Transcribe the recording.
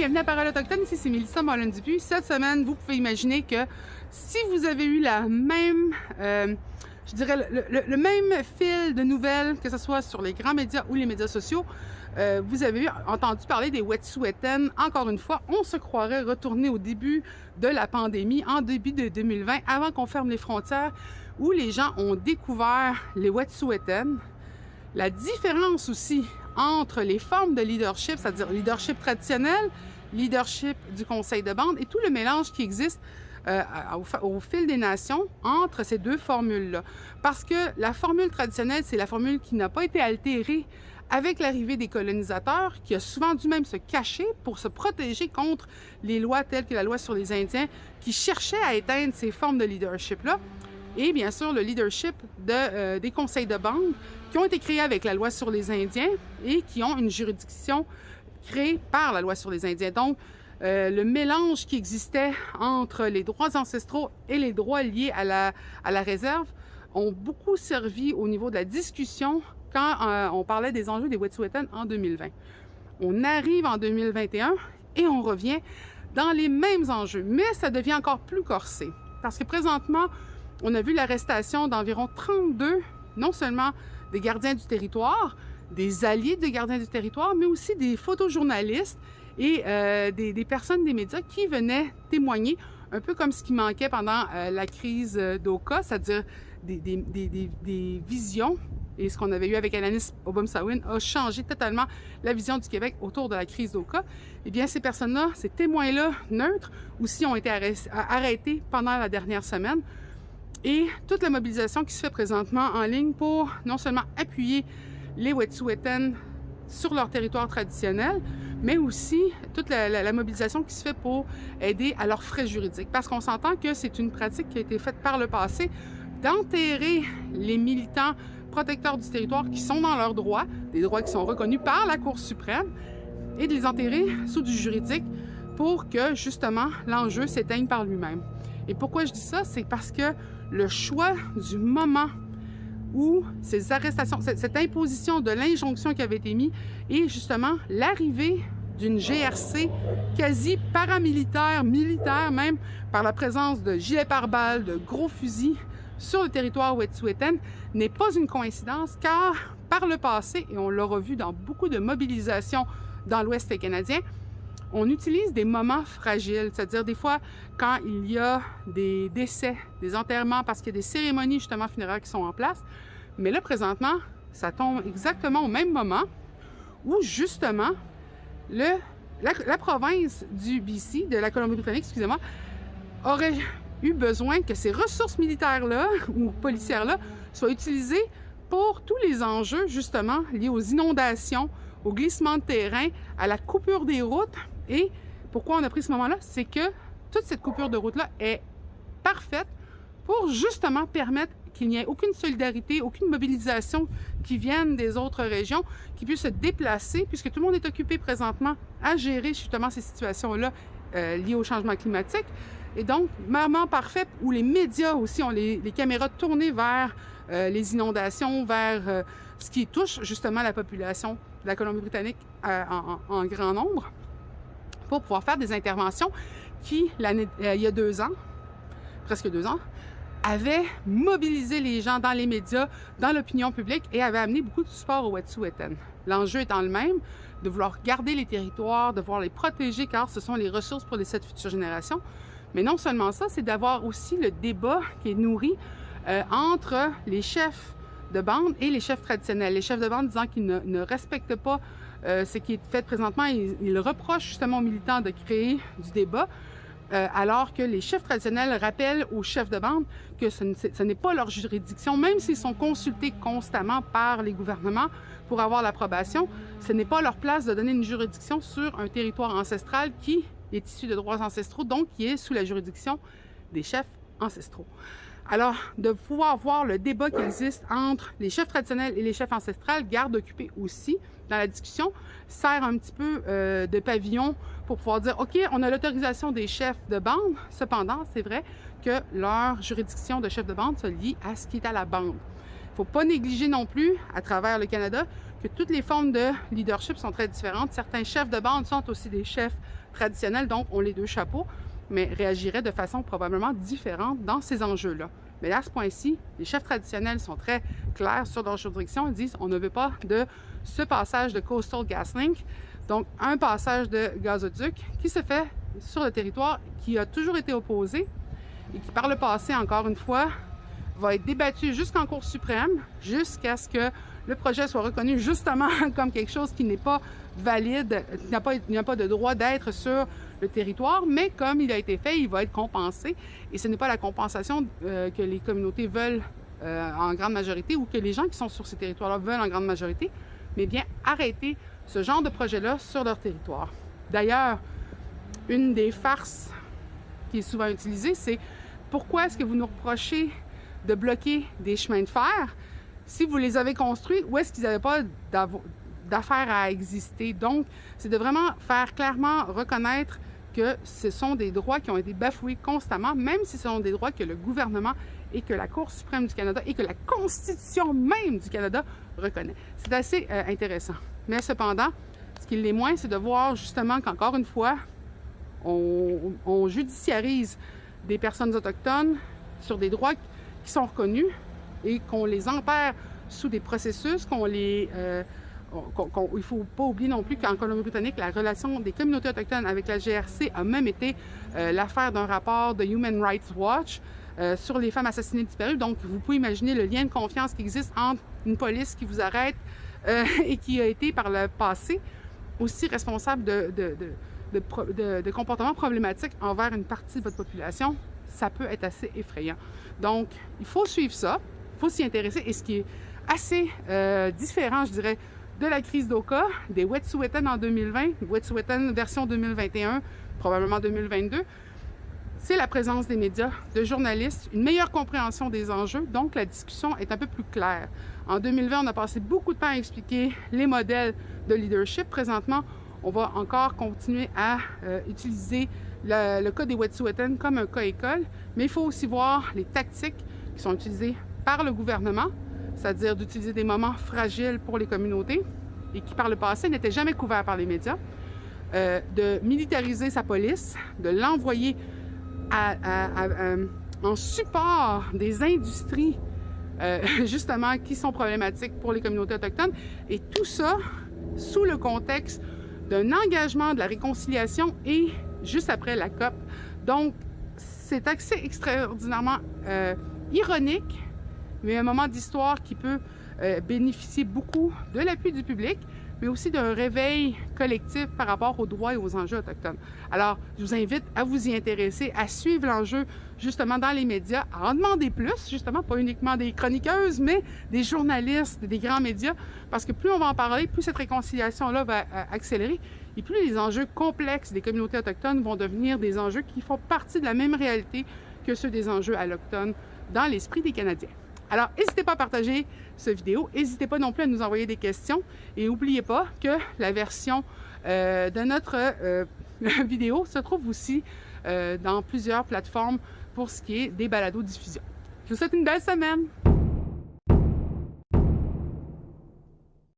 bienvenue à Parole autochtone, ici c'est Mélissa Mollin-Dupuis. Cette semaine, vous pouvez imaginer que si vous avez eu la même, je dirais le même fil de nouvelles, que ce soit sur les grands médias ou les médias sociaux, vous avez entendu parler des Wet'suwet'en. Encore une fois, on se croirait retourner au début de la pandémie, en début de 2020, avant qu'on ferme les frontières, où les gens ont découvert les Wet'suwet'en. La différence aussi entre les formes de leadership, c'est-à-dire leadership traditionnel, leadership du conseil de bande et tout le mélange qui existe au fil des nations entre ces deux formules-là. Parce que la formule traditionnelle, c'est la formule qui n'a pas été altérée avec l'arrivée des colonisateurs, qui a souvent dû même se cacher pour se protéger contre les lois telles que la loi sur les Indiens, qui cherchaient à éteindre ces formes de leadership-là. Et bien sûr, le leadership des conseils de bande qui ont été créés avec la loi sur les Indiens et qui ont une juridiction créée par la loi sur les Indiens. Donc, le mélange qui existait entre les droits ancestraux et les droits liés à la réserve ont beaucoup servi au niveau de la discussion quand on parlait des enjeux des Wet'suwet'en en 2020. On arrive en 2021 et on revient dans les mêmes enjeux, mais ça devient encore plus corsé. Parce que présentement, on a vu l'arrestation d'environ 32, non seulement des gardiens du territoire, des alliés des gardiens du territoire, mais aussi des photojournalistes et des personnes des médias qui venaient témoigner, un peu comme ce qui manquait pendant la crise d'Oka, c'est-à-dire des visions. Et ce qu'on avait eu avec Alanis Obomsawin a changé totalement la vision du Québec autour de la crise d'Oka. Eh bien, ces personnes-là, ces témoins-là neutres, aussi ont été arrêtés pendant la dernière semaine. Et toute la mobilisation qui se fait présentement en ligne pour non seulement appuyer les Wet'suwet'en sur leur territoire traditionnel, mais aussi toute la mobilisation qui se fait pour aider à leurs frais juridiques. Parce qu'on s'entend que c'est une pratique qui a été faite par le passé d'enterrer les militants protecteurs du territoire qui sont dans leurs droits, des droits qui sont reconnus par la Cour suprême, et de les enterrer sous du juridique pour que, justement, l'enjeu s'éteigne par lui-même. Et pourquoi je dis ça? C'est parce que le choix du moment où ces arrestations, cette imposition de l'injonction qui avait été mise, et justement l'arrivée d'une GRC quasi paramilitaire, militaire même, par la présence de gilets pare-balles, de gros fusils sur le territoire Wet'suwet'en, n'est pas une coïncidence, car par le passé, et on l'a revu dans beaucoup de mobilisations dans l'Ouest canadien, on utilise des moments fragiles, c'est-à-dire des fois quand il y a des décès, des enterrements, parce qu'il y a des cérémonies justement funéraires qui sont en place. Mais là, présentement, ça tombe exactement au même moment où justement la province du BC, de la Colombie-Britannique, excusez-moi, aurait eu besoin que ces ressources militaires-là ou policières-là soient utilisées pour tous les enjeux justement liés aux inondations, au glissement de terrain, à la coupure des routes. Et pourquoi on a pris ce moment-là? C'est que toute cette coupure de route-là est parfaite pour justement permettre qu'il n'y ait aucune solidarité, aucune mobilisation qui vienne des autres régions, qui puisse se déplacer, puisque tout le monde est occupé présentement à gérer justement ces situations-là liées au changement climatique. Et donc, moment parfait où les médias aussi ont les caméras tournées vers les inondations, vers ce qui touche justement la population de la Colombie-Britannique en grand nombre, pour pouvoir faire des interventions qui, il y a 2 ans, presque 2 ans, avaient mobilisé les gens dans les médias, dans l'opinion publique et avaient amené beaucoup de support aux Wet'suwet'en. L'enjeu étant le même, de vouloir garder les territoires, de vouloir les protéger car ce sont les ressources pour les 7 futures générations. Mais non seulement ça, c'est d'avoir aussi le débat qui est nourri entre les chefs de bande et les chefs traditionnels. Les chefs de bande disant qu'ils ne respectent pas ce qui est fait présentement. Ils reprochent justement aux militants de créer du débat, alors que les chefs traditionnels rappellent aux chefs de bande que ce n'est pas leur juridiction, même s'ils sont consultés constamment par les gouvernements pour avoir l'approbation, ce n'est pas leur place de donner une juridiction sur un territoire ancestral qui est issu de droits ancestraux, donc qui est sous la juridiction des chefs ancestraux. Alors, de pouvoir voir le débat qui existe entre les chefs traditionnels et les chefs ancestrales, garde occupée aussi dans la discussion, sert un petit peu de pavillon pour pouvoir dire, OK, on a l'autorisation des chefs de bande, cependant, c'est vrai que leur juridiction de chef de bande se lie à ce qui est à la bande. Il ne faut pas négliger non plus, à travers le Canada, que toutes les formes de leadership sont très différentes. Certains chefs de bande sont aussi des chefs traditionnels, donc ont les deux chapeaux, mais réagiraient de façon probablement différente dans ces enjeux-là. Mais à ce point-ci, les chefs traditionnels sont très clairs sur leur juridiction. Ils disent on ne veut pas de ce passage de Coastal GasLink, donc un passage de gazoduc qui se fait sur le territoire, qui a toujours été opposé et qui, par le passé, encore une fois, va être débattu jusqu'en Cour suprême, jusqu'à ce que le projet soit reconnu justement comme quelque chose qui n'est pas valide, il n'y a pas de droit d'être sur le territoire, mais comme il a été fait, il va être compensé. Et ce n'est pas la compensation que les communautés veulent en grande majorité, ou que les gens qui sont sur ces territoires-là veulent en grande majorité, mais bien arrêter ce genre de projet-là sur leur territoire. D'ailleurs, une des farces qui est souvent utilisée, c'est pourquoi est-ce que vous nous reprochez de bloquer des chemins de fer si vous les avez construits, où est-ce qu'ils n'avaient pas d'affaires à exister? Donc, c'est de vraiment faire clairement reconnaître que ce sont des droits qui ont été bafoués constamment, même si ce sont des droits que le gouvernement et que la Cour suprême du Canada et que la Constitution même du Canada reconnaît. C'est assez intéressant. Mais cependant, ce qui l'est moins, c'est de voir justement qu'encore une fois, on judiciarise des personnes autochtones sur des droits qui sont reconnus et qu'on les enterre sous des processus, il ne faut pas oublier non plus qu'en Colombie-Britannique, la relation des communautés autochtones avec la GRC a même été l'affaire d'un rapport de Human Rights Watch sur les femmes assassinées disparues. Donc, vous pouvez imaginer le lien de confiance qui existe entre une police qui vous arrête et qui a été par le passé aussi responsable de comportements problématiques envers une partie de votre population. Ça peut être assez effrayant. Donc, il faut suivre ça, il faut s'y intéresser. Et ce qui est assez différent, je dirais, de la crise d'Oka, des Wet'suwet'en en 2020, Wet'suwet'en version 2021, probablement 2022, c'est la présence des médias, de journalistes, une meilleure compréhension des enjeux, donc la discussion est un peu plus claire. En 2020, on a passé beaucoup de temps à expliquer les modèles de leadership. Présentement, on va encore continuer à utiliser le cas des Wet'suwet'en comme un cas école, mais il faut aussi voir les tactiques qui sont utilisées par le gouvernement, c'est-à-dire d'utiliser des moments fragiles pour les communautés et qui, par le passé, n'étaient jamais couverts par les médias, de militariser sa police, de l'envoyer en support des industries, justement, qui sont problématiques pour les communautés autochtones, et tout ça sous le contexte d'un engagement de la réconciliation et juste après la COP. Donc, c'est assez extraordinairement ironique, mais un moment d'histoire qui peut bénéficier beaucoup de l'appui du public, mais aussi d'un réveil collectif par rapport aux droits et aux enjeux autochtones. Alors, je vous invite à vous y intéresser, à suivre l'enjeu justement dans les médias, à en demander plus, justement, pas uniquement des chroniqueuses, mais des journalistes, des grands médias, parce que plus on va en parler, plus cette réconciliation-là va accélérer, et plus les enjeux complexes des communautés autochtones vont devenir des enjeux qui font partie de la même réalité que ceux des enjeux allochtones dans l'esprit des Canadiens. Alors, n'hésitez pas à partager cette vidéo, n'hésitez pas non plus à nous envoyer des questions et n'oubliez pas que la version de notre vidéo se trouve aussi dans plusieurs plateformes pour ce qui est des balados-diffusions. Je vous souhaite une belle semaine!